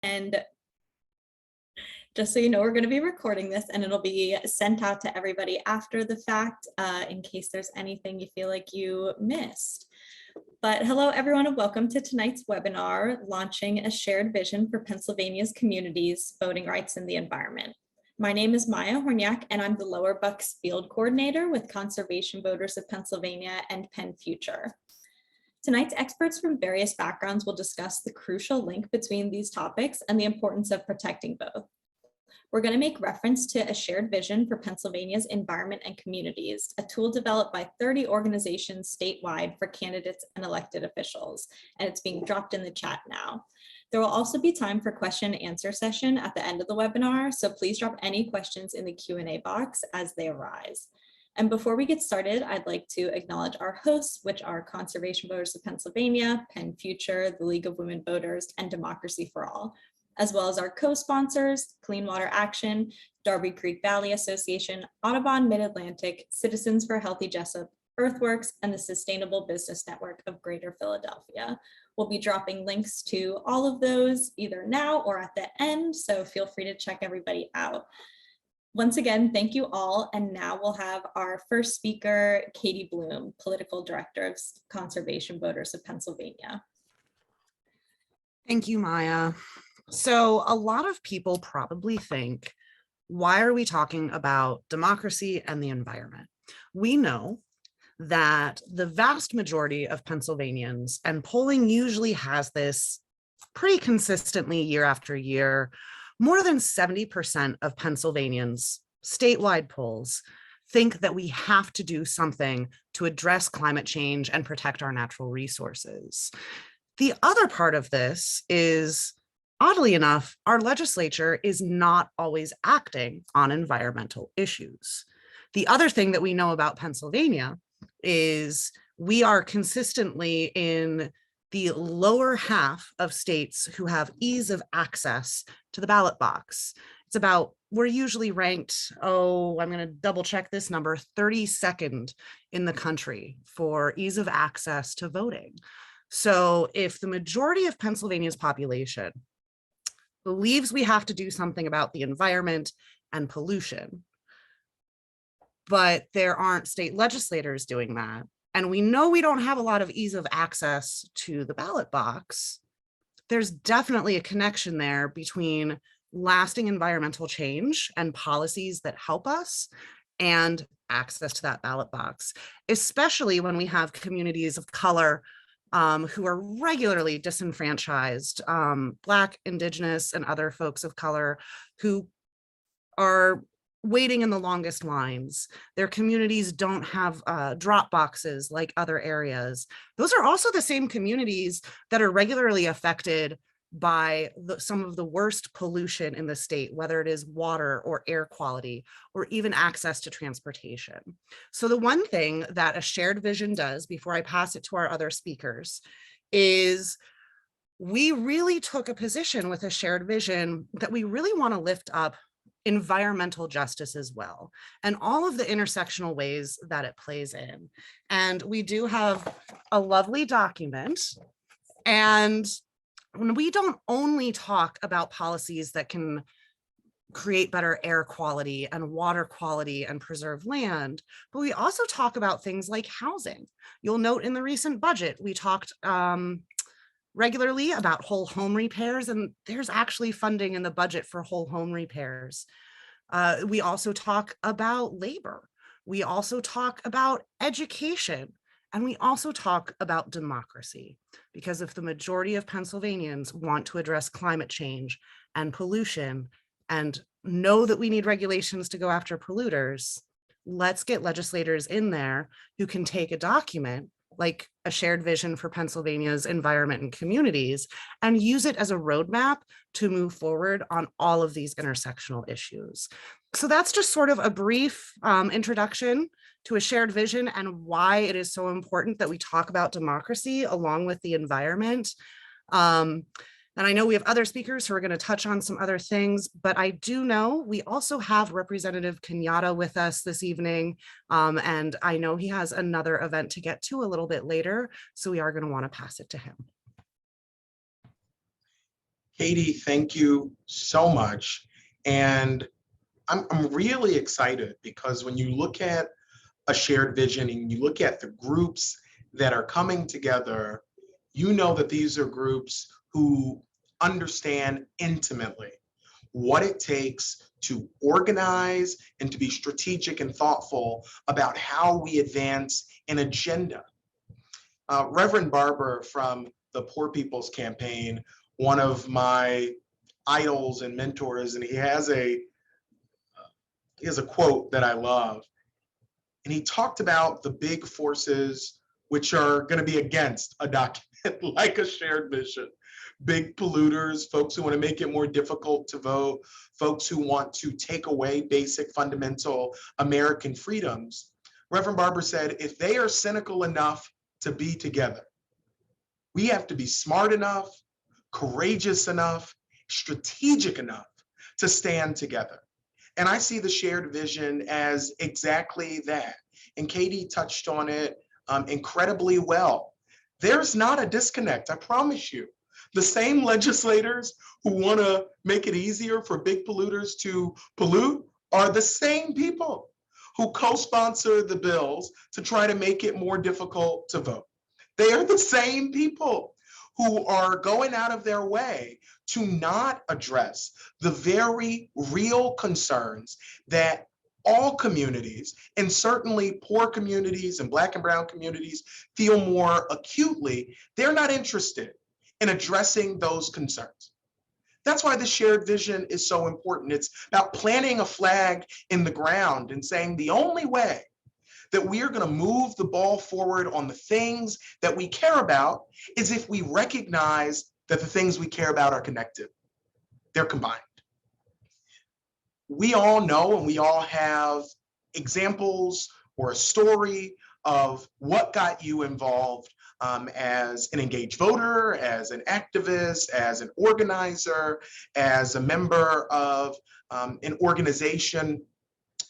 And just so you know, we're going to be recording this and it'll be sent out to everybody after the fact in case there's anything you feel like you missed. But hello, everyone, and welcome to tonight's webinar, Launching a Shared Vision for Pennsylvania's Communities, Voting Rights and the Environment. My name is Maya Horniak, and I'm the Lower Bucks Field Coordinator with Conservation Voters of Pennsylvania and Penn Future. Tonight's experts from various backgrounds will discuss the crucial link between these topics and the importance of protecting both. We're going to make reference to a shared vision for Pennsylvania's environment and communities, a tool developed by 30 organizations statewide for candidates and elected officials, and it's being dropped in the chat now. There will also be time for question and answer session at the end of the webinar, so please drop any questions in the Q&A box as they arise. And before we get started, I'd like to acknowledge our hosts, which are Conservation Voters of Pennsylvania, Penn Future, the League of Women Voters, and Democracy for All, as well as our co-sponsors, Clean Water Action, Darby Creek Valley Association, Audubon Mid-Atlantic, Citizens for Healthy Jessup, Earthworks, and the Sustainable Business Network of Greater Philadelphia. We'll be dropping links to all of those either now or at the end, so feel free to check everybody out. Once again, thank you all, and now we'll have our first speaker, Katie Bloom, Political Director of Conservation Voters of Pennsylvania. Thank you, Maya. So a lot of people probably think, why are we talking about democracy and the environment? We know that the vast majority of Pennsylvanians, and polling usually has this pretty consistently year after year, more than 70% of Pennsylvanians, statewide polls, think that we have to do something to address climate change and protect our natural resources. The other part of this is, oddly enough, our legislature is not always acting on environmental issues. The other thing that we know about Pennsylvania is we are consistently in the lower half of states who have ease of access to the ballot box. It's about, we're usually ranked, I'm going to double check this number, 32nd in the country for ease of access to voting. So if the majority of Pennsylvania's population believes we have to do something about the environment and pollution, but there aren't state legislators doing that, and we know we don't have a lot of ease of access to the ballot box, there's definitely a connection there between lasting environmental change and policies that help us and access to that ballot box, especially when we have communities of color who are regularly disenfranchised, Black, Indigenous, and other folks of color who are waiting in the longest lines. Their communities don't have drop boxes like other areas. Those are also the same communities that are regularly affected by some of the worst pollution in the state, whether it is water or air quality, or even access to transportation. So the one thing that a shared vision does, before I pass it to our other speakers, is we really took a position with a shared vision that we really want to lift up environmental justice as well, and all of the intersectional ways that it plays in. And we do have a lovely document, and when we don't only talk about policies that can create better air quality and water quality and preserve land, but we also talk about things like housing. You'll note in the recent budget, we talked regularly about whole home repairs, and there's actually funding in the budget for whole home repairs. We also talk about labor. We also talk about education. And we also talk about democracy, because if the majority of Pennsylvanians want to address climate change and pollution and know that we need regulations to go after polluters, let's get legislators in there who can take a document like a shared vision for Pennsylvania's environment and communities and use it as a roadmap to move forward on all of these intersectional issues. So that's just sort of a brief introduction to a shared vision and why it is so important that we talk about democracy along with the environment. And I know we have other speakers who are going to touch on some other things, but I do know we also have Representative Kenyatta with us this evening. And I know he has another event to get to a little bit later, so we are going to want to pass it to him. Katie, thank you so much. And I'm really excited because when you look at a shared vision and you look at the groups that are coming together, you know that these are groups who understand intimately what it takes to organize and to be strategic and thoughtful about how we advance an agenda. Reverend Barber from the Poor People's Campaign, one of my idols and mentors, and he has a quote that I love. And he talked about the big forces which are going to be against a document like a shared vision. Big polluters, folks who want to make it more difficult to vote, folks who want to take away basic fundamental American freedoms. Reverend Barber said, if they are cynical enough to be together, we have to be smart enough, courageous enough, strategic enough to stand together. And I see the shared vision as exactly that. And Katie touched on it incredibly well. There's not a disconnect, I promise you. The same legislators who want to make it easier for big polluters to pollute are the same people who co-sponsor the bills to try to make it more difficult to vote. They are the same people who are going out of their way to not address the very real concerns that all communities, and certainly poor communities and Black and brown communities, feel more acutely. They're not interested in addressing those concerns. That's why the shared vision is so important. It's about planting a flag in the ground and saying the only way that we are going to move the ball forward on the things that we care about is if we recognize that the things we care about are connected. They're combined. We all know and we all have examples or a story of what got you involved as an engaged voter, as an activist, as an organizer, as a member of an organization,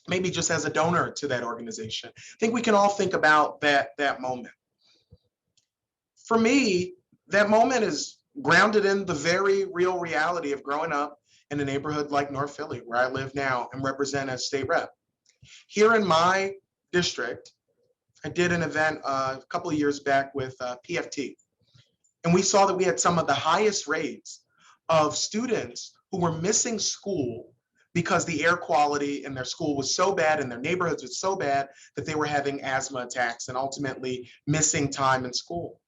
maybe just as a donor to that organization. I think we can all think about that moment. For me, that moment is grounded in the very real reality of growing up in a neighborhood like North Philly, where I live now and represent as state rep. Here in my district, I did an event a couple of years back with PFT, and we saw that we had some of the highest rates of students who were missing school because the air quality in their school was so bad and their neighborhoods was so bad that they were having asthma attacks and ultimately missing time in school.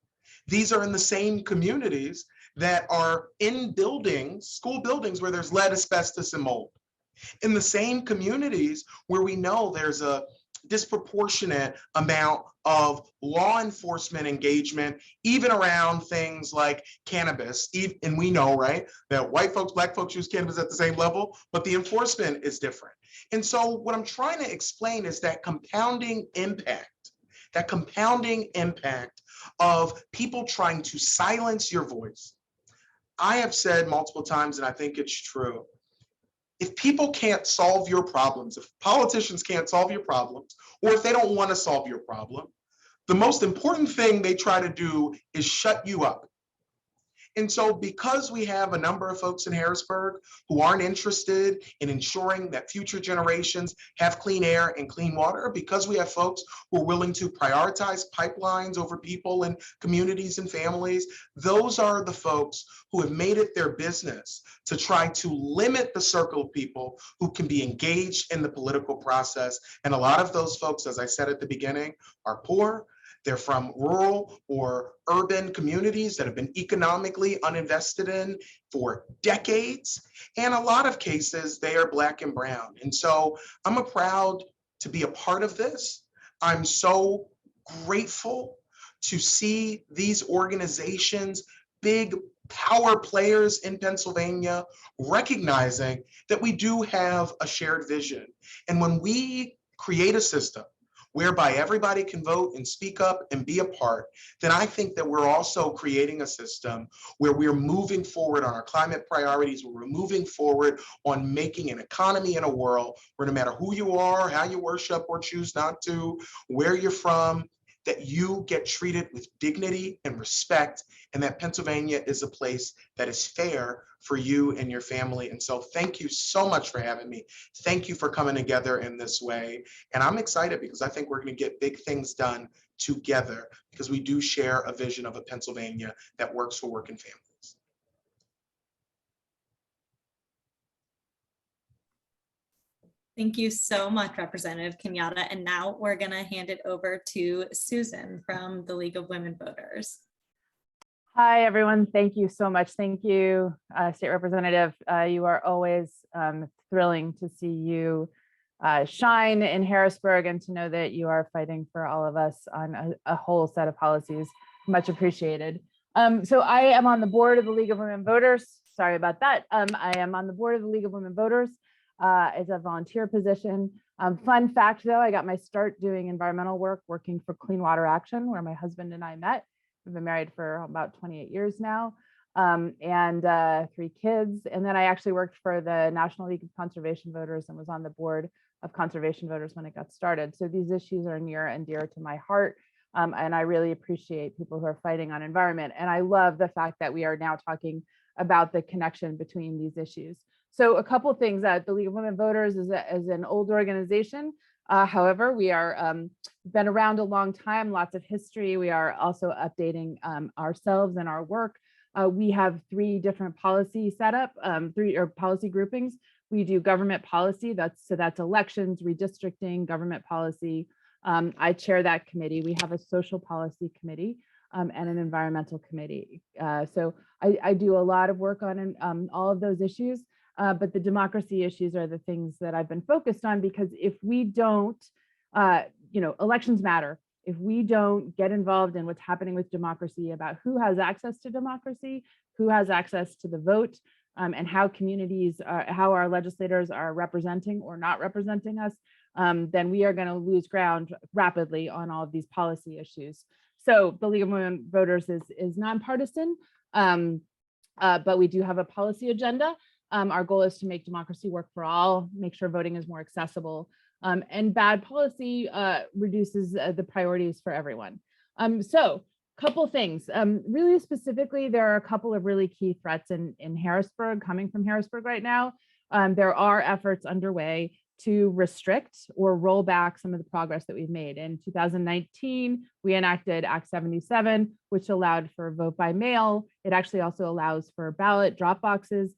These are in the same communities that are in buildings, school buildings, where there's lead, asbestos, and mold. In the same communities where we know there's a disproportionate amount of law enforcement engagement, even around things like cannabis. And we know, right, that white folks, Black folks use cannabis at the same level, but the enforcement is different. And so what I'm trying to explain is that compounding impact of people trying to silence your voice. I have said multiple times, and I think it's true, if people can't solve your problems, if politicians can't solve your problems, or if they don't want to solve your problem, the most important thing they try to do is shut you up. And so because we have a number of folks in Harrisburg who aren't interested in ensuring that future generations have clean air and clean water, because we have folks who are willing to prioritize pipelines over people and communities and families, those are the folks who have made it their business to try to limit the circle of people who can be engaged in the political process. And a lot of those folks, as I said at the beginning, are poor. They're from rural or urban communities that have been economically uninvested in for decades. And a lot of cases, they are Black and brown. And so I'm proud to be a part of this. I'm so grateful to see these organizations, big power players in Pennsylvania, recognizing that we do have a shared vision. And when we create a system whereby everybody can vote and speak up and be a part, then I think that we're also creating a system where we're moving forward on our climate priorities, where we're moving forward on making an economy in a world where no matter who you are, how you worship or choose not to, where you're from, that you get treated with dignity and respect, and that Pennsylvania is a place that is fair for you and your family. And so thank you so much for having me. Thank you for coming together in this way. And I'm excited because I think we're going to get big things done together because we do share a vision of a Pennsylvania that works for working families. Thank you so much, Representative Kenyatta. And now we're going to hand it over to Susan from the League of Women Voters. Hi, everyone. Thank you so much. Thank you, State Representative. You are always thrilling to see you shine in Harrisburg and to know that you are fighting for all of us on a whole set of policies. Much appreciated. So I am on the board of the League of Women Voters. Sorry about that. I am on the board of the League of Women Voters as a volunteer position. Fun fact, though, I got my start doing environmental work, working for Clean Water Action, where my husband and I met. We've been married for about 28 years now, and 3 kids. And then I actually worked for the National League of Conservation Voters and was on the board of Conservation Voters when it got started. So these issues are near and dear to my heart. And I really appreciate people who are fighting on environment. And I love the fact that we are now talking about the connection between these issues. So a couple of things that the League of Women Voters is an old organization. However, we are been around a long time, lots of history. We are also updating ourselves and our work. We have 3 different policy setup, 3 policy groupings. We do government policy, that's elections, redistricting, government policy. I chair that committee. We have a social policy committee and an environmental committee. So I do a lot of work on all of those issues. But the democracy issues are the things that I've been focused on, because if we don't, elections matter. If we don't get involved in what's happening with democracy, about who has access to democracy, who has access to the vote, and how communities, how our legislators are representing or not representing us, then we are going to lose ground rapidly on all of these policy issues. So the League of Women Voters is nonpartisan, but we do have a policy agenda. Our goal is to make democracy work for all, make sure voting is more accessible, and bad policy reduces the priorities for everyone. So a couple things, really specifically, there are a couple of really key threats in Harrisburg, coming from Harrisburg right now. There are efforts underway to restrict or roll back some of the progress that we've made. In 2019, we enacted Act 77, which allowed for vote by mail. It actually also allows for ballot drop boxes,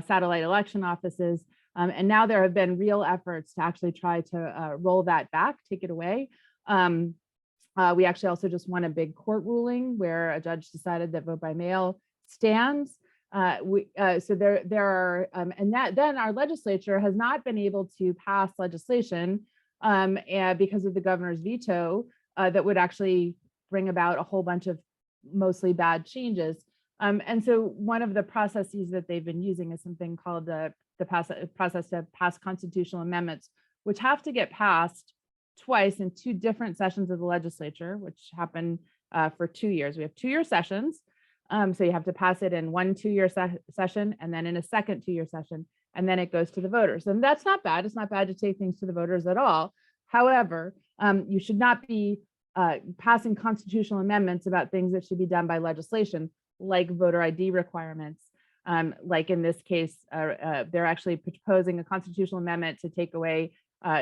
satellite election offices. And now there have been real efforts to actually try to roll that back, take it away. We actually also just won a big court ruling where a judge decided that vote by mail stands. So there are, and that then our legislature has not been able to pass legislation and because of the governor's veto that would actually bring about a whole bunch of mostly bad changes. And so one of the processes that they've been using is something called the process to pass constitutional amendments, which have to get passed twice in 2 different sessions of the legislature, which happen for 2 years. We have 2-year sessions. So you have to pass it in one 2-year session and then in a second 2-year session, and then it goes to the voters. And that's not bad. It's not bad to take things to the voters at all. However, you should not be passing constitutional amendments about things that should be done by legislation, like voter ID requirements. Like in this case, they're actually proposing a constitutional amendment to take away,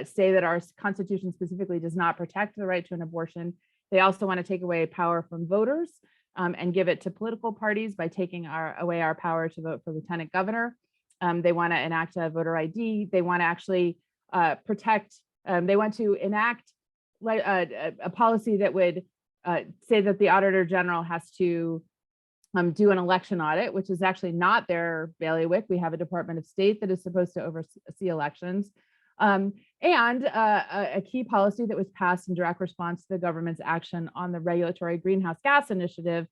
say that our Constitution specifically does not protect the right to an abortion. They also want to take away power from voters and give it to political parties by taking away our power to vote for lieutenant governor. They want to enact a voter ID. They want to actually protect, they want to enact a policy that would say that the Auditor General has to do an election audit, which is actually not their bailiwick. We have a Department of State that is supposed to oversee elections. And a key policy that was passed in direct response to the government's action on the regulatory greenhouse gas initiative,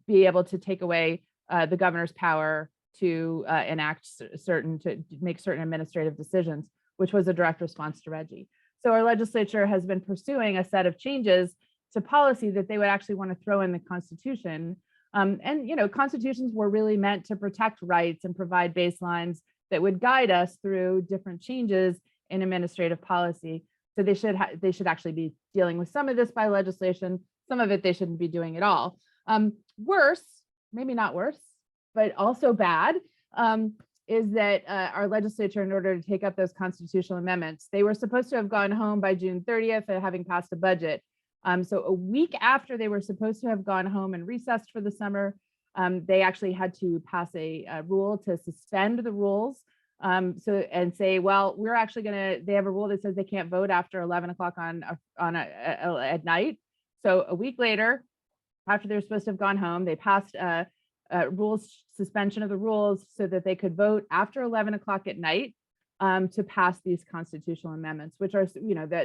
be able to take away the governor's power to enact to make certain administrative decisions, which was a direct response to Reggie. So our legislature has been pursuing a set of changes to policy that they would actually want to throw in the Constitution. And constitutions were really meant to protect rights and provide baselines that would guide us through different changes in administrative policy. So they should actually be dealing with some of this by legislation. Some of it they shouldn't be doing at all. Worse, maybe not worse, but also bad, is that our legislature, in order to take up those constitutional amendments, they were supposed to have gone home by June 30th and having passed a budget. So a week after they were supposed to have gone home and recessed for the summer, they actually had to pass a rule to suspend the rules. And say, well, we're actually they have a rule that says they can't vote after 11 o'clock at night. So a week later, after they're supposed to have gone home, they passed suspension of the rules so that they could vote after 11 o'clock at night to pass these constitutional amendments, which are,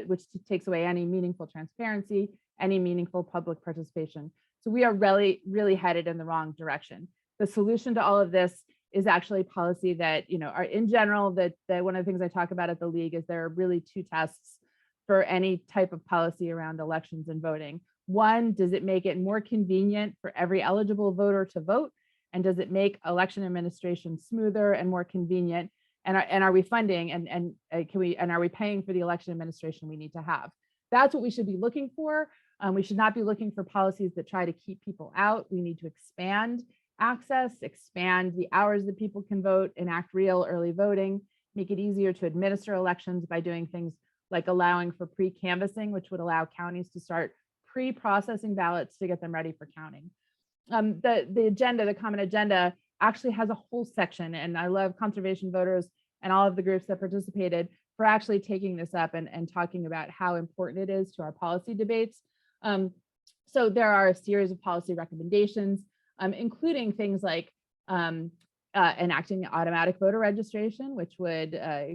which takes away any meaningful transparency, any meaningful public participation. So we are really, really headed in the wrong direction. The solution to all of this is actually policy that, are in general, that one of the things I talk about at the League is there are really two tests for any type of policy around elections and voting. One, does it make it more convenient for every eligible voter to vote? And does it make election administration smoother and more convenient? And are we funding and are we paying for the election administration we need to have? That's what we should be looking for. We should not be looking for policies that try to keep people out. We need to expand access, expand the hours that people can vote, enact real early voting, make it easier to administer elections by doing things like allowing for pre-canvassing, which would allow counties to start pre-processing ballots to get them ready for counting. The agenda, the common agenda, actually has a whole section, and I love Conservation Voters and all of the groups that participated for actually taking this up and talking about how important it is to our policy debates. So there are a series of policy recommendations, including things like enacting automatic voter registration, which would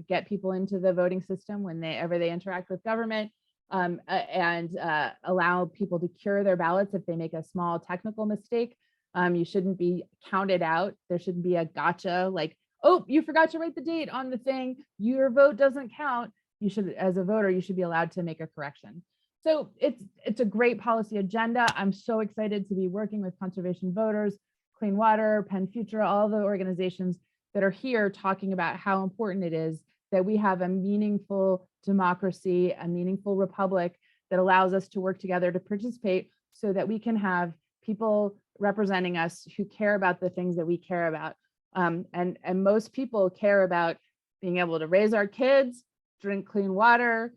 get people into the voting system whenever they interact with government, and allow people to cure their ballots if they make a small technical mistake. You shouldn't be counted out. There shouldn't be a gotcha like, oh, you forgot to write the date on the thing, your vote doesn't count. You should, as a voter, you should be allowed to make a correction. So it's a great policy agenda. I'm so excited to be working with Conservation Voters, Clean Water, Penn Future, all the organizations that are here talking about how important it is that we have a meaningful democracy, a meaningful republic that allows us to work together to participate so that we can have people representing us who care about the things that we care about. And most people care about being able to raise our kids, drink clean water,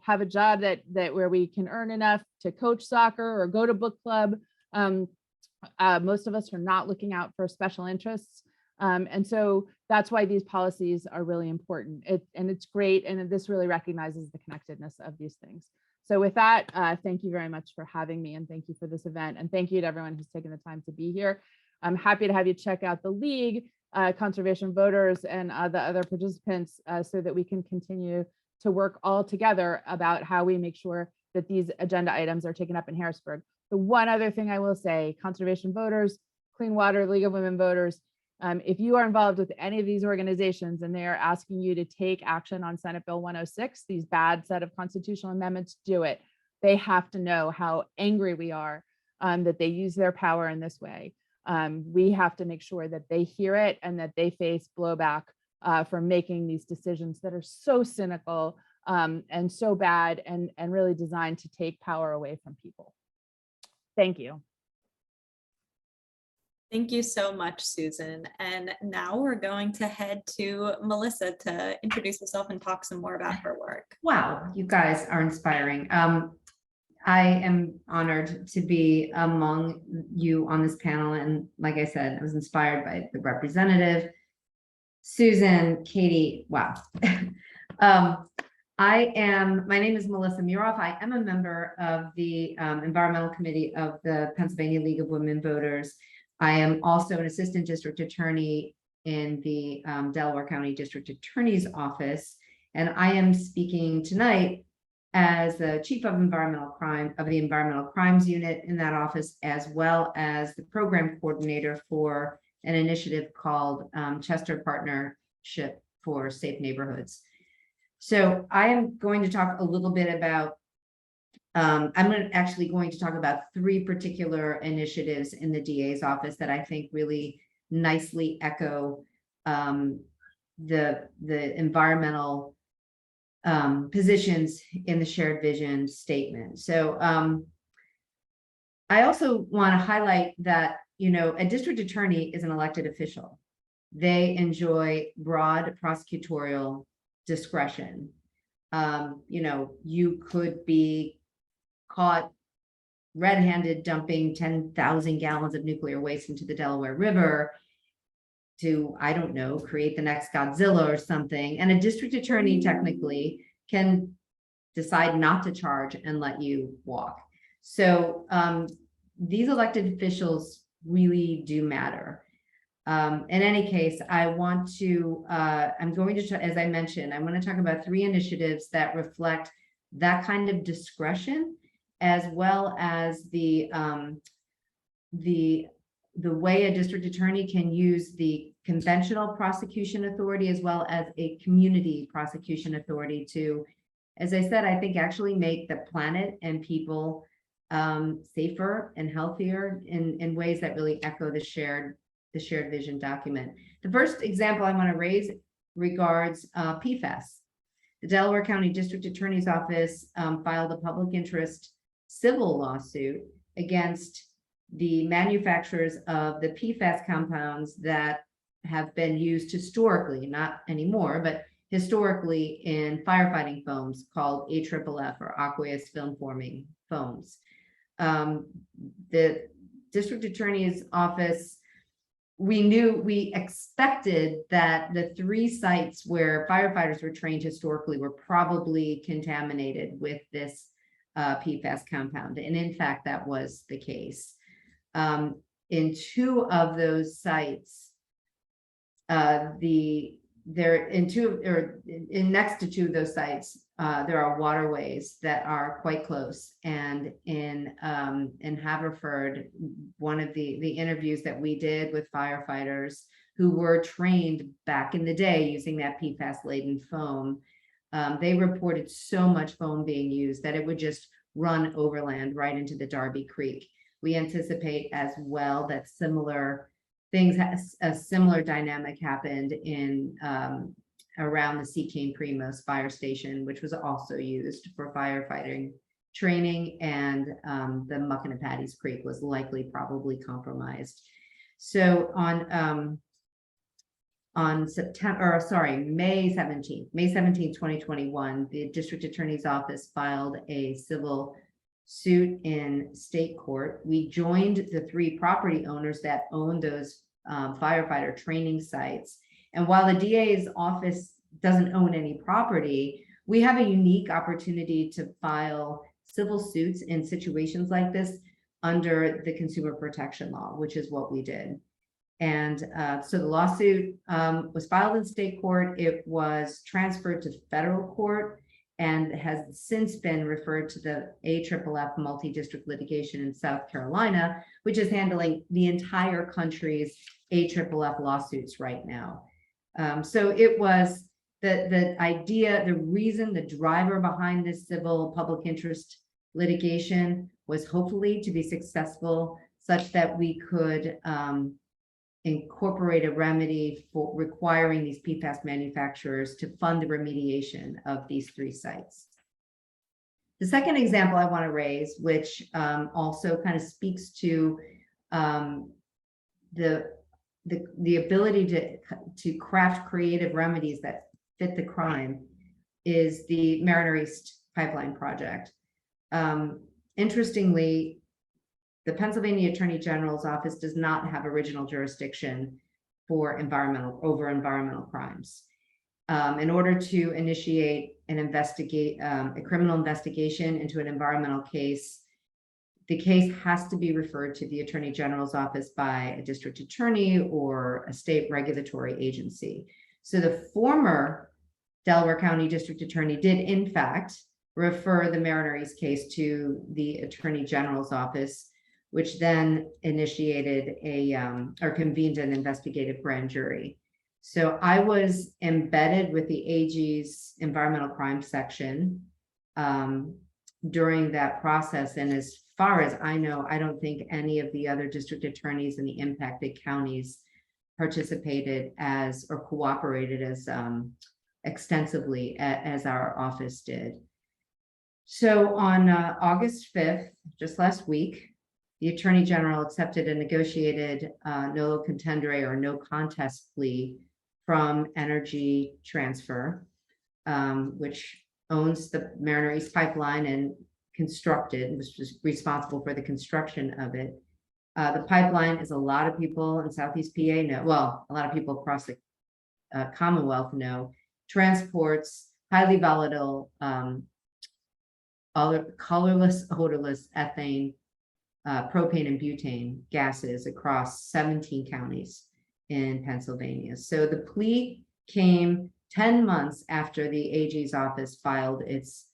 have a job that where we can earn enough to coach soccer or go to book club. Most of us are not looking out for special interests. And so that's why these policies are really important. And it's great. And this really recognizes the connectedness of these things. So with that, thank you very much for having me, and thank you for this event. And thank you to everyone who's taken the time to be here. I'm happy to have you check out the League, Conservation Voters, and the other participants so that we can continue to work all together about how we make sure that these agenda items are taken up in Harrisburg. The one other thing I will say, Conservation Voters, Clean Water, League of Women Voters, if you are involved with any of these organizations and they are asking you to take action on Senate Bill 106, these bad set of constitutional amendments, do it. They have to know how angry we are that they use their power in this way. We have to make sure that they hear it and that they face blowback for making these decisions that are so cynical and so bad and really designed to take power away from people. Thank you. Thank you so much, Susan. And now we're going to head to Melissa to introduce herself and talk some more about her work. Wow, you guys are inspiring. I am honored to be among you on this panel. And like I said, I was inspired by the representative, Susan, Katie, wow. My name is Melissa Muroff. I am a member of the Environmental Committee of the Pennsylvania League of Women Voters. I am also an assistant district attorney in the Delaware County District Attorney's Office. And I am speaking tonight as the chief of environmental crime of the environmental crimes unit in that office, as well as the program coordinator for an initiative called Chester Partnership for Safe Neighborhoods. So I am going to talk a little bit about, I'm actually going to talk about 3 particular initiatives in the DA's office that I think really nicely echo the environmental positions in the shared vision statement. So I also want to highlight that, a district attorney is an elected official. They enjoy broad prosecutorial discretion. You could be caught red-handed dumping 10,000 gallons of nuclear waste into the Delaware River to, I don't know, create the next Godzilla or something. And a district attorney technically can decide not to charge and let you walk. So these elected officials really do matter. In any case, I'm going to, as I mentioned, I want to talk about 3 initiatives that reflect that kind of discretion, as well as the way a district attorney can use the conventional prosecution authority as well as a community prosecution authority to, as I said, I think actually make the planet and people safer and healthier in ways that really echo the shared vision document. The first example I want to raise regards PFAS. The Delaware County District Attorney's Office filed a public interest civil lawsuit against the manufacturers of the PFAS compounds that have been used historically, not anymore, but historically in firefighting foams called AFFF or aqueous film forming foams. The District Attorney's Office, we expected that the 3 sites where firefighters were trained historically were probably contaminated with this PFAS compound. And in fact, that was the case. In 2 of those sites, next to 2 of those sites, there are waterways that are quite close. And in Haverford, one of the interviews that we did with firefighters who were trained back in the day using that PFAS laden foam, they reported so much foam being used that it would just run overland right into the Darby Creek. We anticipate as well that similar things, a similar dynamic happened in around the Sea Cane Primos fire station, which was also used for firefighting training, and the Muckinapatties Creek was likely probably compromised. So on May 17th, 2021, the District Attorney's Office filed a civil suit in state court. We joined the 3 property owners that own those firefighter training sites. And while the DA's office doesn't own any property, we have a unique opportunity to file civil suits in situations like this under the Consumer Protection Law, which is what we did. And so the lawsuit was filed in state court. It was transferred to federal court and has since been referred to the AFFF multi-district litigation in South Carolina, which is handling the entire country's AFFF lawsuits right now. So it was the idea, the reason, the driver behind this civil public interest litigation was hopefully to be successful such that we could incorporate a remedy for requiring these PFAS manufacturers to fund the remediation of these 3 sites. The second example I want to raise, which also kind of speaks to the ability to craft creative remedies that fit the crime, is the Mariner East Pipeline project. Interestingly, the Pennsylvania Attorney General's Office does not have original jurisdiction for environmental crimes. In order to initiate a criminal investigation into an environmental case, the case has to be referred to the Attorney General's Office by a district attorney or a state regulatory agency. So the former Delaware County District Attorney did, in fact, refer the Mariner East case to the Attorney General's Office, which then initiated or convened an investigative grand jury. So I was embedded with the AG's environmental crime section during that process. And as far as I know, I don't think any of the other district attorneys in the impacted counties participated as or cooperated as extensively as our office did. So on August 5th, just last week, the Attorney General accepted a negotiated nolo contendere or no contest plea from Energy Transfer, which owns the Mariner East Pipeline and was responsible for the construction of it. The pipeline, as a lot of people in Southeast PA know, well, a lot of people across the Commonwealth know, transports highly volatile, colorless, odorless ethane, propane and butane gases across 17 counties in Pennsylvania. So the plea came 10 months after the AG's office filed its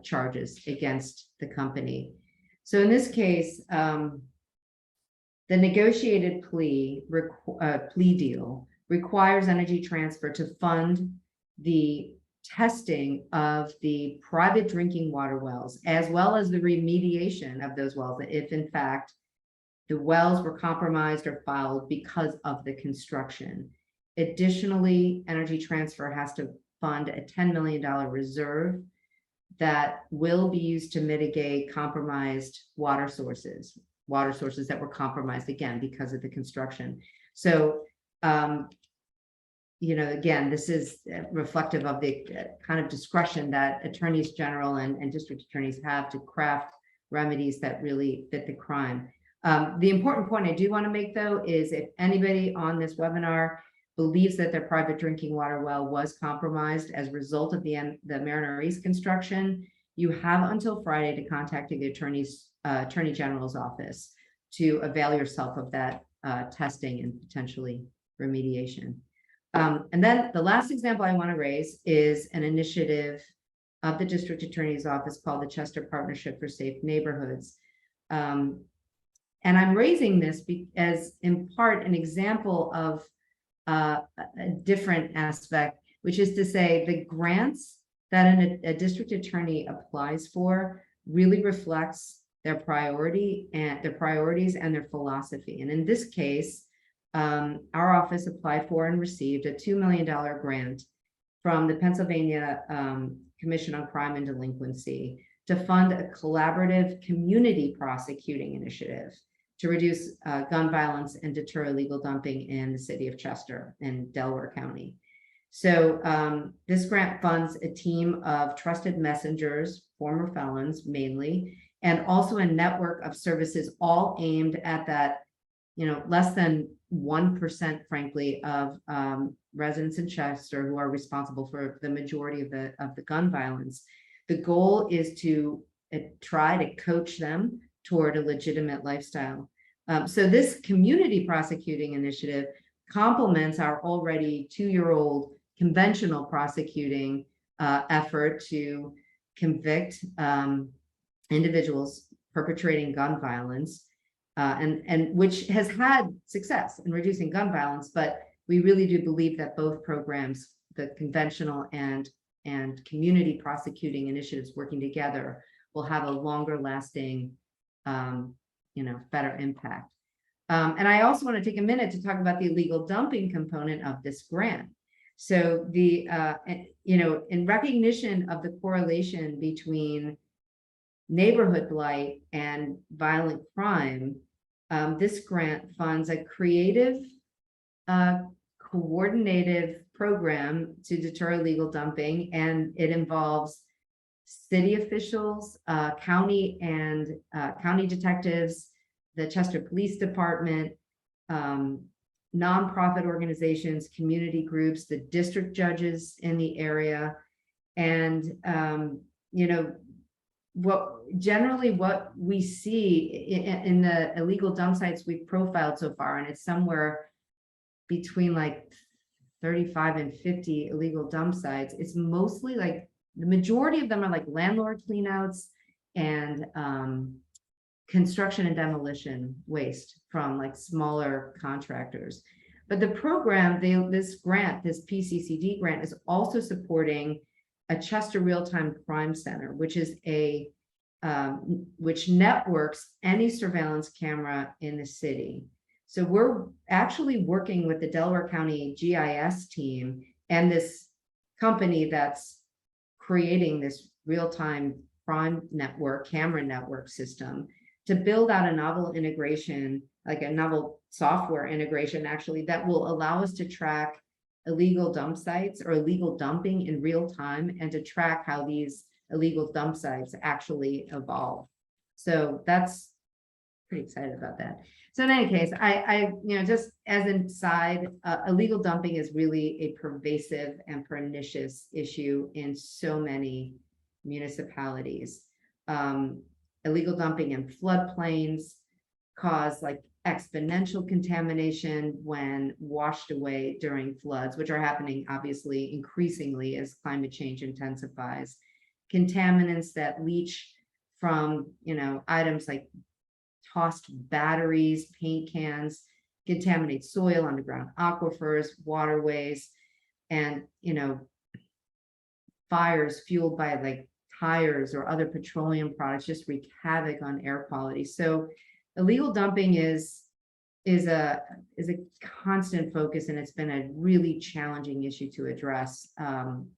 charges against the company. So in this case, the negotiated plea deal requires Energy Transfer to fund the testing of the private drinking water wells, as well as the remediation of those wells, if in fact the wells were compromised or fouled because of the construction. Additionally, Energy Transfer has to fund a $10 million reserve that will be used to mitigate compromised water sources that were compromised again because of the construction. So, you know, again, this is reflective of the kind of discretion that attorneys general and district attorneys have to craft remedies that really fit the crime. The important point I do want to make, though, is if anybody on this webinar believes that their private drinking water well was compromised as a result of the Mariner East construction, you have until Friday to contact the Attorney General's office to avail yourself of that testing and potentially remediation. And then the last example I want to raise is an initiative of the District Attorney's Office called the Chester Partnership for Safe Neighborhoods. And I'm raising this as in part an example of a different aspect, which is to say the grants that a district attorney applies for really reflects their priorities and their philosophy. And in this case, our office applied for and received a $2 million grant from the Pennsylvania Commission on Crime and Delinquency to fund a collaborative community prosecuting initiative to reduce gun violence and deter illegal dumping in the city of Chester in Delaware County. So this grant funds a team of trusted messengers, former felons mainly, and also a network of services all aimed at that, you know, less than 1%, frankly, of residents in Chester who are responsible for the majority of the gun violence. The goal is to try to coach them toward a legitimate lifestyle. So this community prosecuting initiative complements our already 2-year-old conventional prosecuting effort to convict individuals perpetrating gun violence, and which has had success in reducing gun violence. But we really do believe that both programs, the conventional and community prosecuting initiatives working together, will have a longer lasting, better impact. And I also want to take a minute to talk about the illegal dumping component of this grant. So the, in recognition of the correlation between neighborhood blight and violent crime, this grant funds a creative, coordinated program to deter illegal dumping, and it involves city officials, county detectives, the Chester Police Department, nonprofit organizations, community groups, the district judges in the area, and what we see in the illegal dump sites we've profiled so far, and it's somewhere between like 35 and 50 illegal dump sites. It's mostly like the majority of them are like landlord cleanouts and construction and demolition waste from like smaller contractors. But the program, this PCCD grant, is also supporting a Chester Real-Time Crime Center, which is which networks any surveillance camera in the city. So we're actually working with the Delaware County GIS team and this company that's creating this real-time crime network, camera network system to build out a novel integration, like a novel software integration, actually, that will allow us to track illegal dump sites or illegal dumping in real time and to track how these illegal dump sites actually evolve. So that's pretty excited about that. So in any case, just as an aside, illegal dumping is really a pervasive and pernicious issue in so many municipalities. Illegal dumping in floodplains cause like exponential contamination when washed away during floods, which are happening obviously increasingly as climate change intensifies. Contaminants that leach from, items like tossed batteries, paint cans, contaminate soil, underground aquifers, waterways, and, fires fueled by like tires or other petroleum products just wreak havoc on air quality. So illegal dumping is a constant focus, and it's been a really challenging issue to address.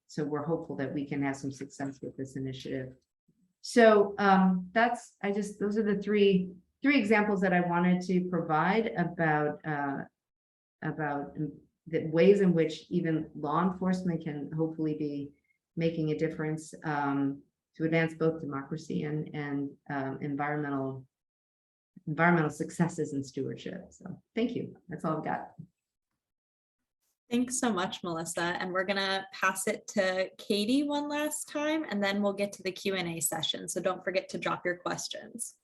So we're hopeful that we can have some success with this initiative. So those are the three examples that I wanted to provide about the ways in which even law enforcement can hopefully be making a difference to advance both democracy and environmental successes and stewardship. So thank you. That's all I've got. Thanks so much, Melissa. And we're gonna pass it to Katie one last time, and then we'll get to the Q&A session. So don't forget to drop your questions.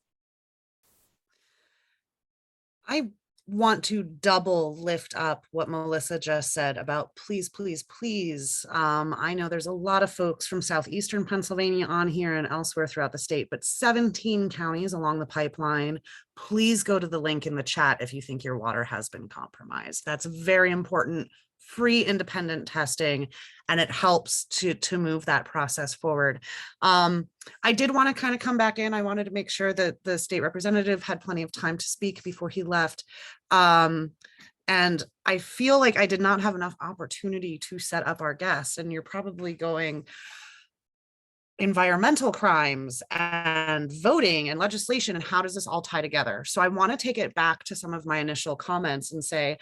I want to double lift up what Melissa just said about please, please, please. I know there's a lot of folks from southeastern Pennsylvania on here and elsewhere throughout the state, but 17 counties along the pipeline. Please go to the link in the chat if you think your water has been compromised. That's very important. Free independent testing, and it helps to move that process forward. I did want to kind of come back in. I wanted to make sure that the state representative had plenty of time to speak before he left. And I feel like I did not have enough opportunity to set up our guests, and you're probably going, environmental crimes and voting and legislation, and how does this all tie together? So I want to take it back to some of my initial comments and say,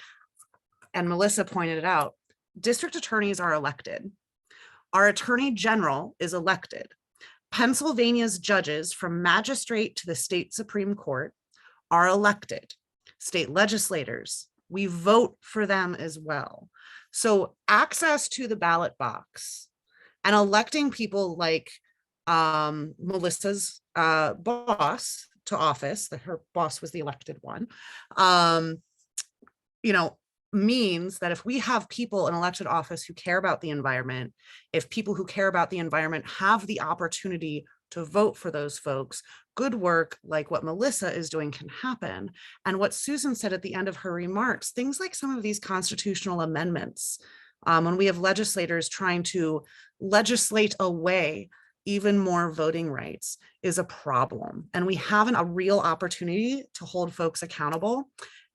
and Melissa pointed it out, district attorneys are elected. Our attorney general is elected. Pennsylvania's judges from magistrate to the state Supreme Court are elected. State legislators, we vote for them as well. So access to the ballot box and electing people like Melissa's boss to office, that her boss was the elected one, means that if we have people in elected office who care about the environment, if people who care about the environment have the opportunity to vote for those folks, good work like what Melissa is doing can happen. And what Susan said at the end of her remarks, things like some of these constitutional amendments, when we have legislators trying to legislate away even more voting rights, is a problem. And we have a real opportunity to hold folks accountable.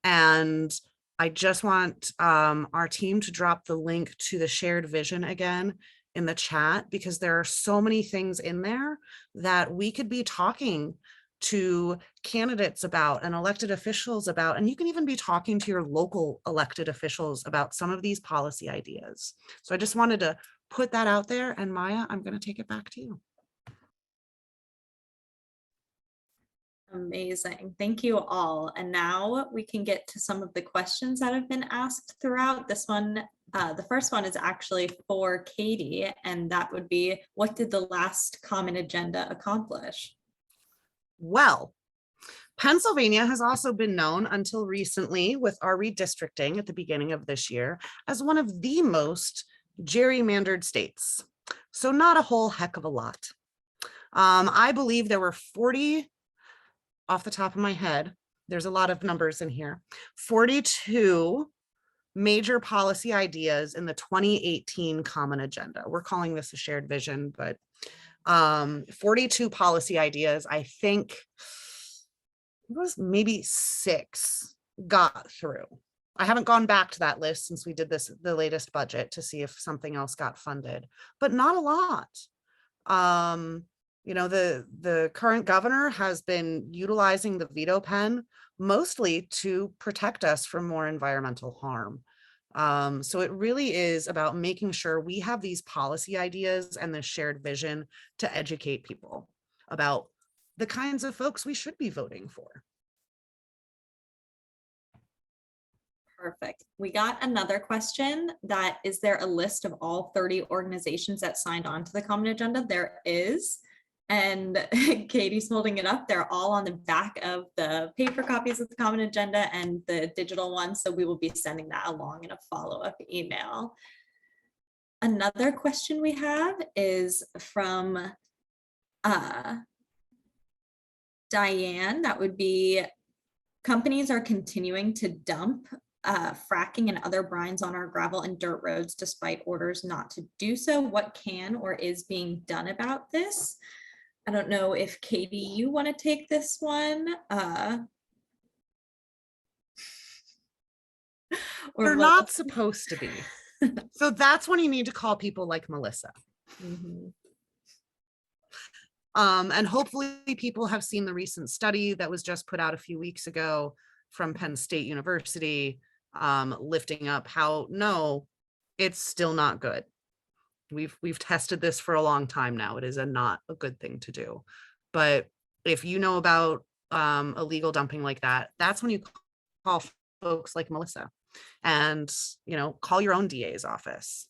And I just want our team to drop the link to the shared vision again in the chat, because there are so many things in there that we could be talking to candidates about and elected officials about, and you can even be talking to your local elected officials about some of these policy ideas. So I just wanted to put that out there, and Maya, I'm going to take it back to you. Amazing. Thank you all. And now we can get to some of the questions that have been asked throughout this one. The first one is actually for Katie, and that would be, what did the last common agenda accomplish? Well, Pennsylvania has also been known until recently, with our redistricting at the beginning of this year, as one of the most gerrymandered states. So not a whole heck of a lot. I believe there were 40, off the top of my head, there's a lot of numbers in here, 42 major policy ideas in the 2018 Common Agenda. We're calling this a shared vision, but 42 policy ideas. I think it was maybe 6 got through. I haven't gone back to that list since we did the latest budget, to see if something else got funded, but not a lot. You know, the current governor has been utilizing the veto pen mostly to protect us from more environmental harm. So it really is about making sure we have these policy ideas and the shared vision to educate people about the kinds of folks we should be voting for. Perfect. We got another question that, is there a list of all 30 organizations that signed on to the common agenda? There is. And Katie's holding it up. They're all on the back of the paper copies of the common agenda and the digital one. So we will be sending that along in a follow-up email. Another question we have is from Diane. That would be, companies are continuing to dump fracking and other brines on our gravel and dirt roads despite orders not to do so. What can or is being done about this? I don't know if Katie, you want to take this one? Or They're Melissa? not supposed to be. So that's when you need to call people like Melissa. Mhm. And hopefully people have seen the recent study that was just put out a few weeks ago from Penn State University, lifting up how, no, it's still not good. We've tested this for a long time now. It is not a good thing to do. But if you know about illegal dumping like that, that's when you call folks like Melissa, and, you know, call your own DA's office.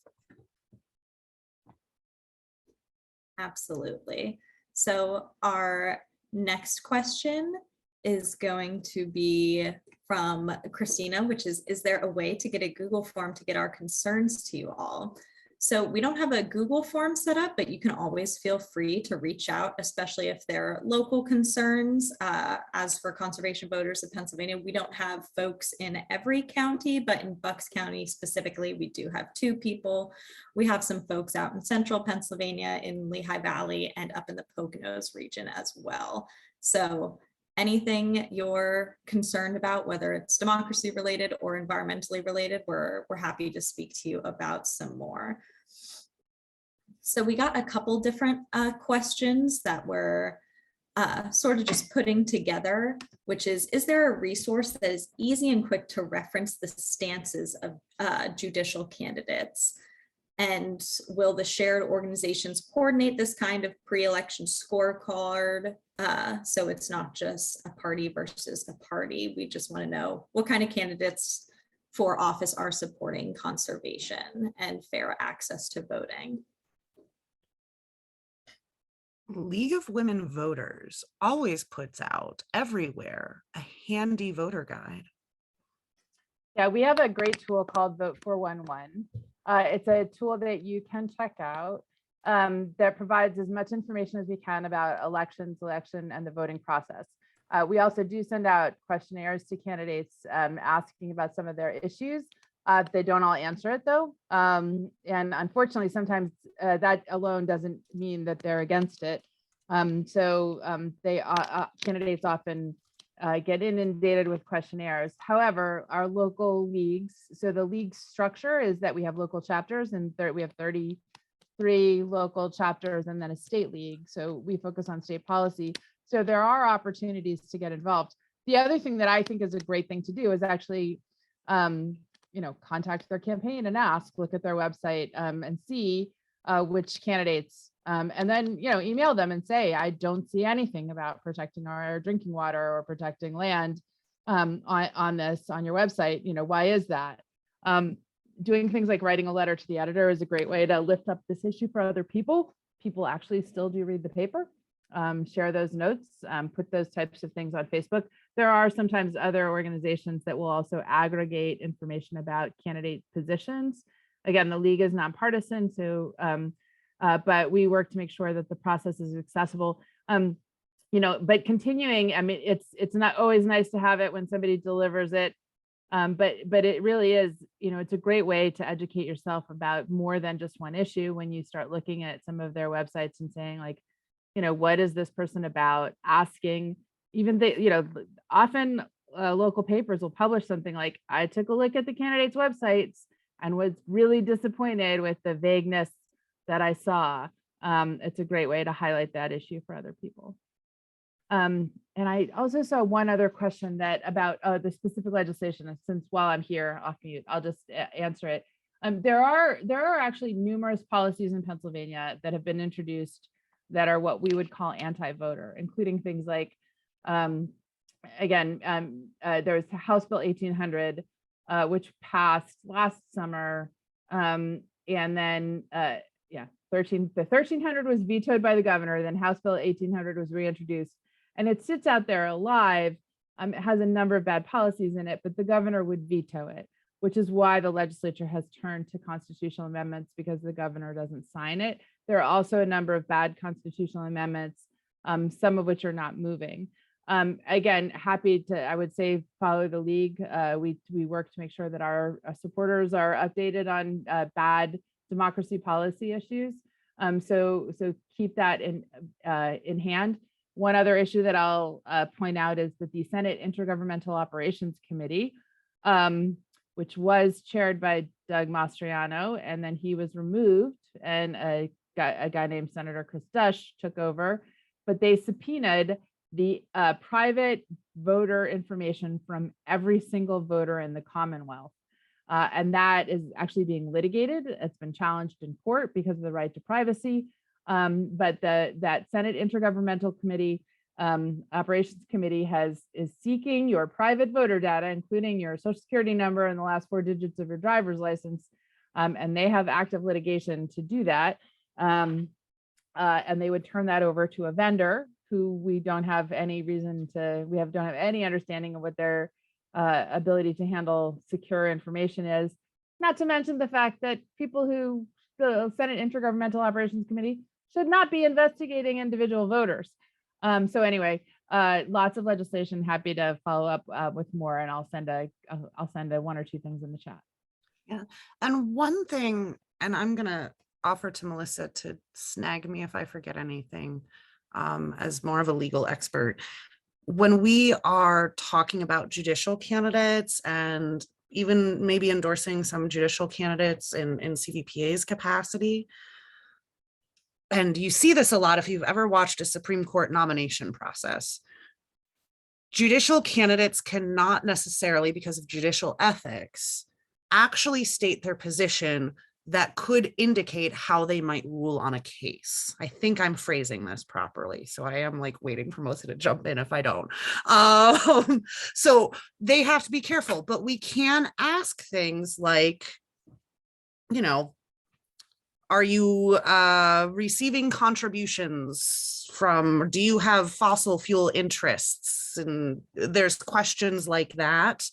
Absolutely. So our next question is going to be from Christina, which is there a way to get a Google form to get our concerns to you all? So we don't have a Google form set up, but you can always feel free to reach out, especially if they're local concerns. As for conservation voters of Pennsylvania, we don't have folks in every county, but in Bucks County specifically, we do have 2 people. We have some folks out in central Pennsylvania, in Lehigh Valley, and up in the Poconos region as well. So anything you're concerned about, whether it's democracy related or environmentally related, we're happy to speak to you about some more. So we got a couple different questions that we're sort of just putting together, which is there a resource that is easy and quick to reference the stances of judicial candidates? And will the shared organizations coordinate this kind of pre-election scorecard? So it's not just a party versus a party. We just want to know what kind of candidates for office are supporting conservation and fair access to voting. League of Women Voters always puts out everywhere a handy voter guide. Yeah, we have a great tool called Vote 411. It's a tool that you can check out that provides as much information as we can about election and the voting process. We also do send out questionnaires to candidates asking about some of their issues. They don't all answer it though. And unfortunately, sometimes that alone doesn't mean that they're against it. Candidates often get inundated with questionnaires. However, our local leagues, so the league structure is that we have local chapters, and we have 33 local chapters and then a state league. So we focus on state policy. So there are opportunities to get involved. The other thing that I think is a great thing to do is actually, contact their campaign and look at their website and see which candidates, and then, email them and say, I don't see anything about protecting our drinking water or protecting land on your website. Why is that? Doing things like writing a letter to the editor is a great way to lift up this issue for other people. People actually still do read the paper. Share those notes, put those types of things on Facebook. There are sometimes other organizations that will also aggregate information about candidate positions. Again, the league is nonpartisan, so but we work to make sure that the process is accessible. But continuing, I mean, it's not always nice to have it when somebody delivers it, but it really is, it's a great way to educate yourself about more than just one issue when you start looking at some of their websites and saying, like, what is this person about? Asking, even often local papers will publish something like, I took a look at the candidates' websites and was really disappointed with the vagueness that I saw. It's a great way to highlight that issue for other people. And I also saw one other question that about the specific legislation. And since while I'm here off mute, I'll just answer it. There are actually numerous policies in Pennsylvania that have been introduced that are what we would call anti-voter, including things like, there's House Bill 1800, which passed last summer, and then the 1300 was vetoed by the governor. Then House Bill 1800 was reintroduced, and it sits out there alive. It has a number of bad policies in it, but the governor would veto it, which is why the legislature has turned to constitutional amendments, because the governor doesn't sign it. There are also a number of bad constitutional amendments, some of which are not moving. Again, happy to, I would say, follow the league. We work to make sure that our supporters are updated on bad democracy policy issues. So keep that in hand. One other issue that I'll point out is that the Senate Intergovernmental Operations Committee, which was chaired by Doug Mastriano, and then he was removed, and a guy named Senator Chris Dush took over, but they subpoenaed the private voter information from every single voter in the Commonwealth. And that is actually being litigated. It's been challenged in court because of the right to privacy. But that Senate Intergovernmental Committee Operations Committee is seeking your private voter data, including your social security number and the last 4 digits of your driver's license. And they have active litigation to do that. And they would turn that over to a vendor who we don't have any reason to, don't have any understanding of what their ability to handle secure information is. Not to mention the fact that the Senate Intergovernmental Operations Committee should not be investigating individual voters. So anyway, lots of legislation. Happy to follow up with more, and I'll send a 1 or 2 things in the chat. Yeah, and one thing, and I'm gonna offer to Melissa to snag me if I forget anything, as more of a legal expert. When we are talking about judicial candidates and even maybe endorsing some judicial candidates in CVPA's capacity, and you see this a lot if you've ever watched a Supreme Court nomination process, judicial candidates cannot necessarily, because of judicial ethics, actually state their position that could indicate how they might rule on a case. I think I'm phrasing this properly, so I am like waiting for Melissa to jump in if I don't. So they have to be careful, but we can ask things like, you know, are you receiving contributions from, or do you have fossil fuel interests? And there's questions like that.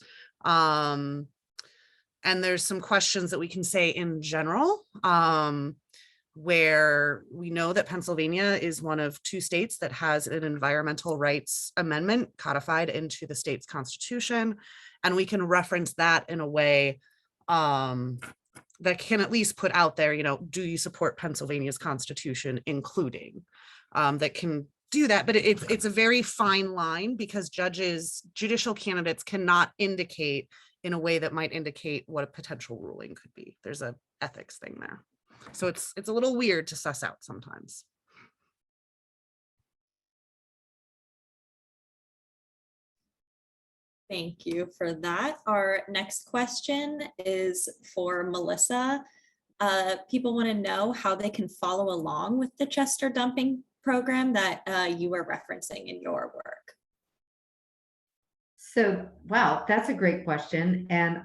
And there's some questions that we can say in general, where we know that Pennsylvania is one of 2 states that has an environmental rights amendment codified into the state's constitution. And we can reference that in a way that can at least put out there, you know, do you support Pennsylvania's constitution, including, that can do that. But it's a very fine line, because judicial candidates cannot indicate in a way that might indicate what a potential ruling could be. There's an ethics thing there. So it's a little weird to suss out sometimes. Thank you for that. Our next question is for Melissa. People want to know how they can follow along with the Chester dumping program that you are referencing in your work. So, wow, that's a great question. And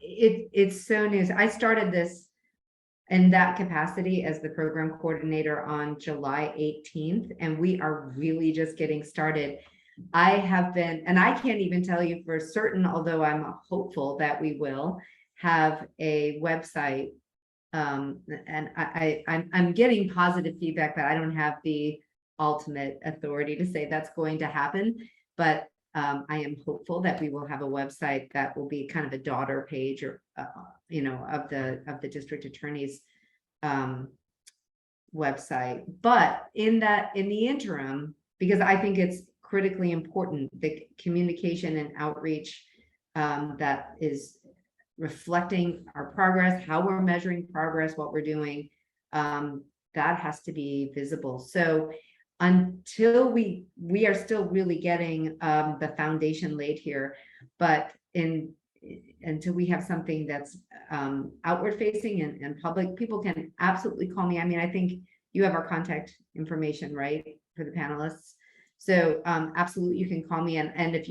it's so new. I started this in that capacity as the program coordinator on July 18th, and we are really just getting started. I have been, and I can't even tell you for certain, although I'm hopeful that we will have a website. And I'm getting positive feedback, but I don't have the ultimate authority to say that's going to happen. But I am hopeful that we will have a website that will be kind of a daughter page, or you know, of the district attorney's website. But in the interim, because I think it's critically important. The communication and outreach that is reflecting our progress, how we're measuring progress, what we're doing, that has to be visible. So until we are still really getting the foundation laid here, but until we have something that's outward facing and public, people can absolutely call me. I mean, I think you have our contact information, right, for the panelists. So absolutely, you can call me, and if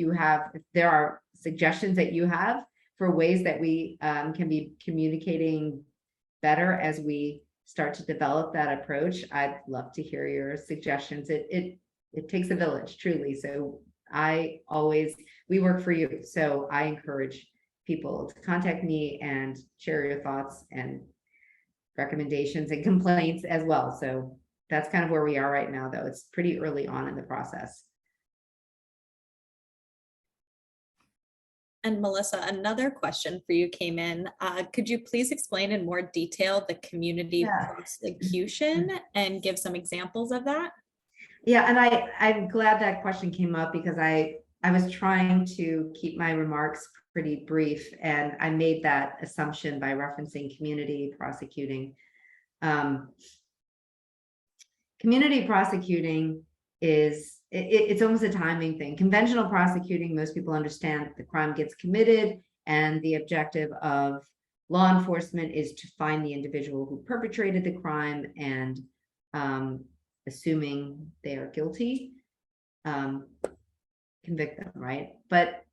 there are suggestions that you have for ways that we can be communicating better as we start to develop that approach, I'd love to hear your suggestions. It takes a village, truly. So we work for you. So I encourage people to contact me and share your thoughts and recommendations and complaints as well. So that's kind of where we are right now, though. It's pretty early on in the process. And Melissa, another question for you came in. Could you please explain in more detail the community prosecution and give some examples of that? Yeah, and I'm glad that question came up, because I was trying to keep my remarks pretty brief, and I made that assumption by referencing community prosecuting. Community prosecuting it's almost a timing thing. Conventional prosecuting, most people understand the crime gets committed, and the objective of law enforcement is to find the individual who perpetrated the crime, and assuming they are guilty, convict them, right? But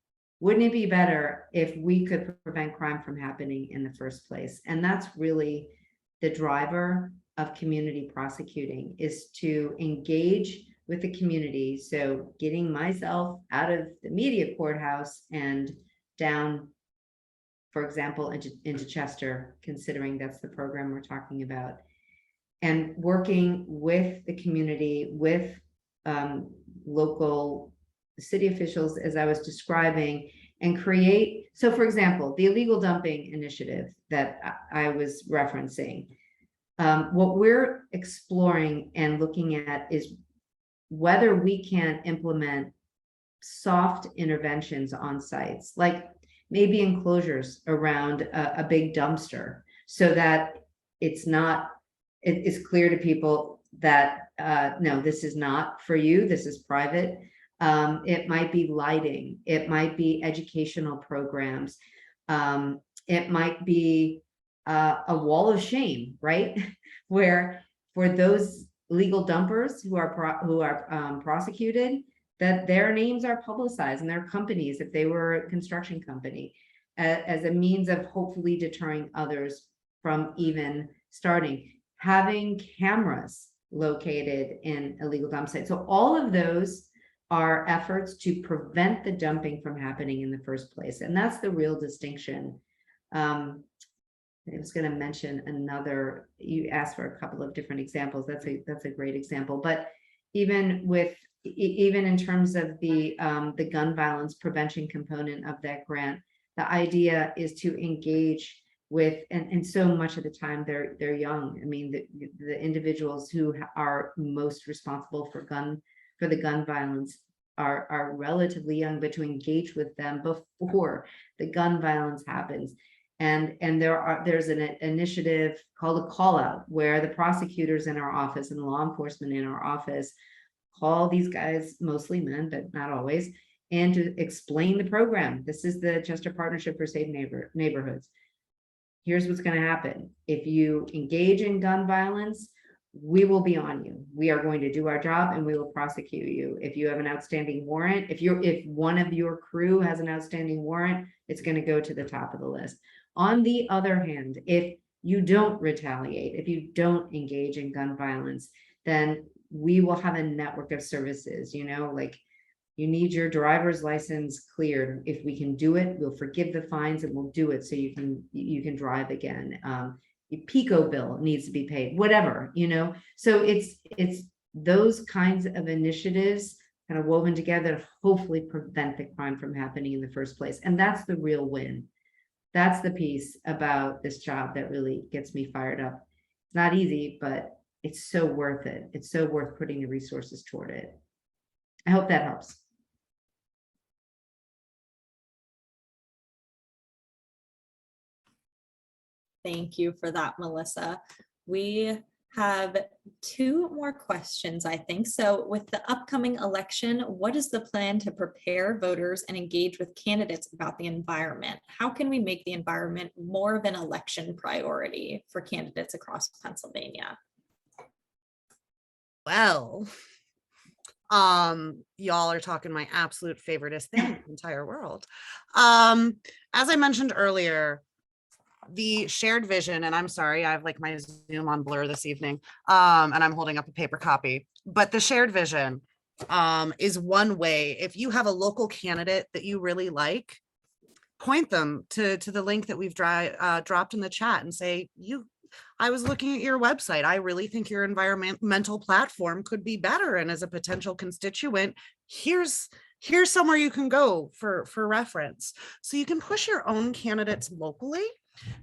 wouldn't it be better if we could prevent crime from happening in the first place? And that's really the driver of community prosecuting, is to engage with the community. So getting myself out of the immediate courthouse and down, for example, into Chester, considering that's the program we're talking about, and working with the community, with local city officials, as I was describing, and create. So for example, the illegal dumping initiative that I was referencing, what we're exploring and looking at is whether we can implement soft interventions on sites, like maybe enclosures around a big dumpster, so that it's clear to people that no, this is not for you, this is private. It might be lighting, it might be educational programs, it might be a wall of shame, right? Where for those legal dumpers who are prosecuted, that their names are publicized, and their companies, if they were a construction company, as a means of hopefully deterring others from even starting. Having cameras located in illegal dump sites. So all of those are efforts to prevent the dumping from happening in the first place. And that's the real distinction. I was going to mention another, you asked for a couple of different examples. That's a great example. But even in terms of the gun violence prevention component of that grant, the idea is to engage with, and so much of the time they're young. I mean, the individuals who are most responsible for the gun violence are relatively young, but to engage with them before the gun violence happens. And there's an initiative called a call out, where the prosecutors in our office and law enforcement in our office call these guys, mostly men, but not always, and to explain the program. This is the Chester Partnership for Safe Neighborhoods. Here's what's going to happen. If you engage in gun violence, we will be on you. We are going to do our job, and we will prosecute you. If you have an outstanding warrant, if one of your crew has an outstanding warrant, it's going to go to the top of the list. On the other hand, if you don't retaliate, if you don't engage in gun violence, then we will have a network of services, like you need your driver's license cleared. If we can do it, we'll forgive the fines and we'll do it so you can drive again. Your PICO bill needs to be paid, whatever, So it's those kinds of initiatives kind of woven together to hopefully prevent the crime from happening in the first place. And that's the real win. That's the piece about this job that really gets me fired up. It's not easy, but it's so worth it. It's so worth putting the resources toward it. I hope that helps. Thank you for that, Melissa. We have two more questions, I think. So with the upcoming election, what is the plan to prepare voters and engage with candidates about the environment? How can we make the environment more of an election priority for candidates across Pennsylvania? Well, y'all are talking my absolute favoriteest thing in the entire world. As I mentioned earlier, the shared vision, and I'm sorry, I have like my Zoom on blur this evening, and I'm holding up a paper copy, but the shared vision is one way. If you have a local candidate that you really like, point them to the link that we've dropped in the chat and say, I was looking at your website. I really think your environmental platform could be better. And as a potential constituent, here's somewhere you can go for reference. So you can push your own candidates locally.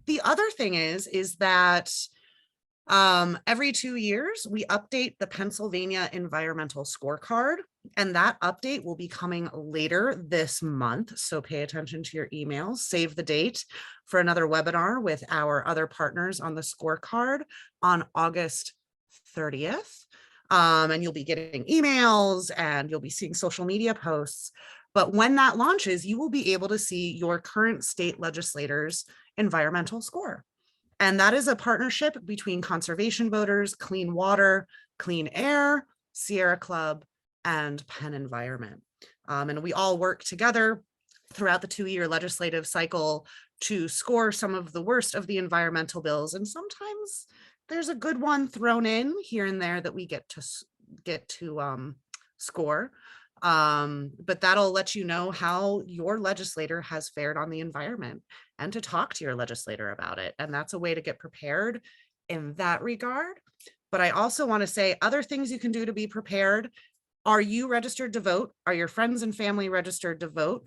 The other thing is that every 2 years, we update the Pennsylvania Environmental Scorecard, and that update will be coming later this month. So pay attention to your emails, save the date for another webinar with our other partners on the scorecard on August 30th. And you'll be getting emails and you'll be seeing social media posts. But when that launches, you will be able to see your current state legislators' environmental score. And that is a partnership between conservation voters, clean water, clean air, Sierra Club, and Penn Environment. And we all work together throughout the 2-year legislative cycle to score some of the worst of the environmental bills. And sometimes there's a good one thrown in here and there that we get to score. But that'll let you know how your legislator has fared on the environment and to talk to your legislator about it. And that's a way to get prepared in that regard. But I also want to say other things you can do to be prepared. Are you registered to vote? Are your friends and family registered to vote?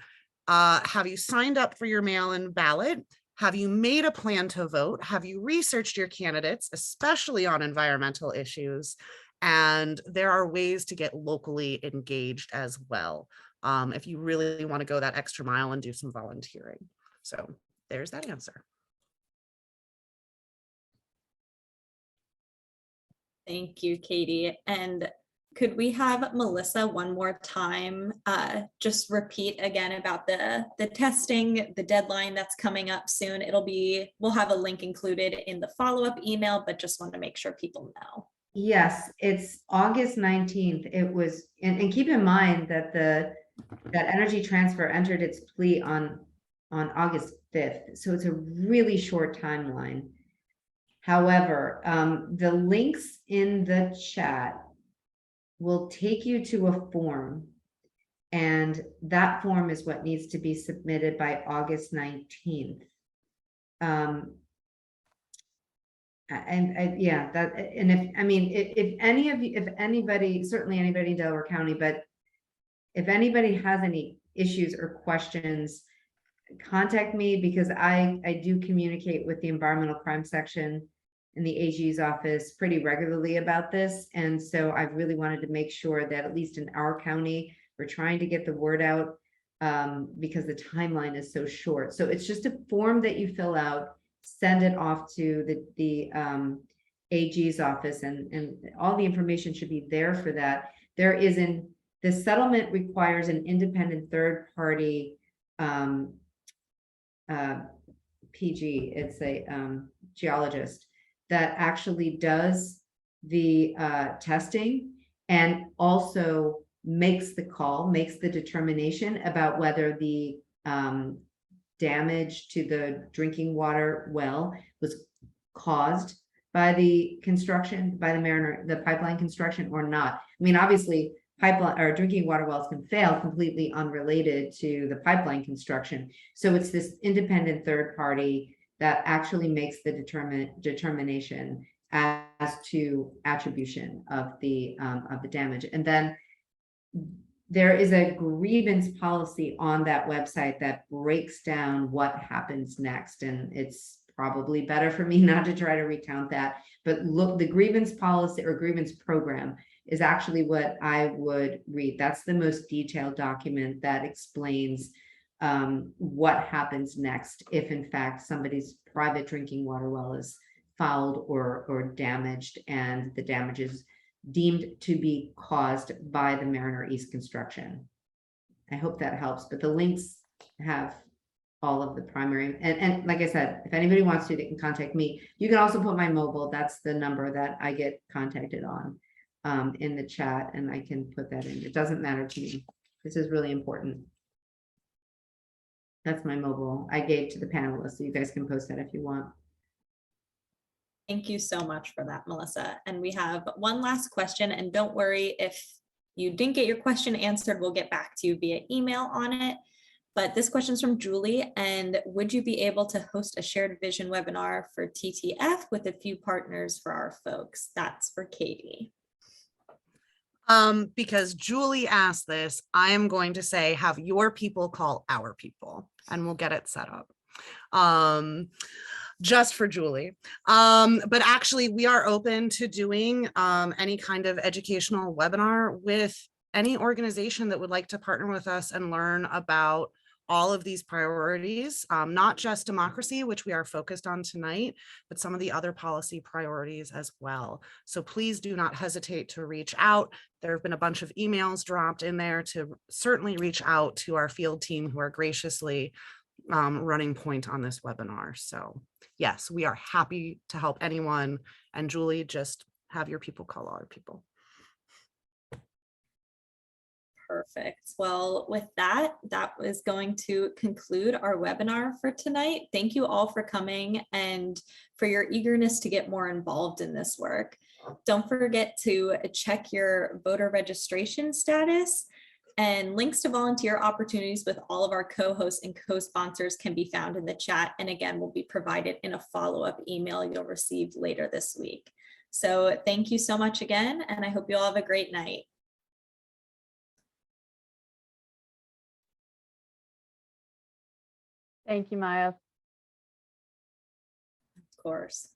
Have you signed up for your mail-in ballot? Have you made a plan to vote? Have you researched your candidates, especially on environmental issues? And there are ways to get locally engaged as well, if you really want to go that extra mile and do some volunteering. So there's that answer. Thank you, Katie. And could we have Melissa one more time just repeat again about the testing, the deadline that's coming up soon? We'll have a link included in the follow-up email, but just want to make sure people know. Yes, it's August 19th. It was, and keep in mind that that Energy Transfer entered its plea on August 5th. So it's a really short timeline. However, the links in the chat will take you to a form, and that form is what needs to be submitted by August 19th. Yeah, that, and if any of you, if anybody, certainly anybody in Delaware County, but if anybody has any issues or questions, contact me, because I do communicate with the environmental crime section in the AG's office pretty regularly about this. And so I really wanted to make sure that at least in our county, we're trying to get the word out because the timeline is so short. So it's just a form that you fill out, send it off to the AG's office, and all the information should be there for that. The settlement requires an independent third party PG, it's a geologist that actually does the testing and also makes the call, makes the determination about whether the damage to the drinking water well was caused by the construction, by the pipeline construction or not. I mean, obviously, pipeline or drinking water wells can fail completely unrelated to the pipeline construction. So it's this independent third party that actually makes the determination as to attribution of the damage. And then there is a grievance policy on that website that breaks down what happens next. And it's probably better for me not to try to recount that. But look, the grievance policy or grievance program is actually what I would read. That's the most detailed document that explains what happens next if in fact somebody's private drinking water well is fouled or damaged, and the damage is deemed to be caused by the Mariner East construction. I hope that helps, but the links have all of the primary, and like I said, if anybody wants to, they can contact me. You can also put my mobile, that's the number that I get contacted on in the chat, and I can put that in. It doesn't matter to me. This is really important. That's my mobile. I gave to the panelists, so you guys can post that if you want. Thank you so much for that, Melissa. And we have one last question, and don't worry if you didn't get your question answered, we'll get back to you via email on it. But this question is from Julie, and would you be able to host a shared vision webinar for TTF with a few partners for our folks? That's for Katie. Because Julie asked this, I am going to say, have your people call our people and we'll get it set up. Just for Julie. But actually we are open to doing any kind of educational webinar with any organization that would like to partner with us and learn about all of these priorities, not just democracy, which we are focused on tonight, but some of the other policy priorities as well. So please do not hesitate to reach out. There have been a bunch of emails dropped in there to certainly reach out to our field team who are graciously running point on this webinar. So yes, we are happy to help anyone. And Julie, just have your people call our people. Perfect. Well, with that, that was going to conclude our webinar for tonight. Thank you all for coming and for your eagerness to get more involved in this work. Don't forget to check your voter registration status, and links to volunteer opportunities with all of our co-hosts and co-sponsors can be found in the chat. And again, will be provided in a follow-up email you'll receive later this week. So thank you so much again, and I hope you all have a great night. Thank you, Maya. Of course.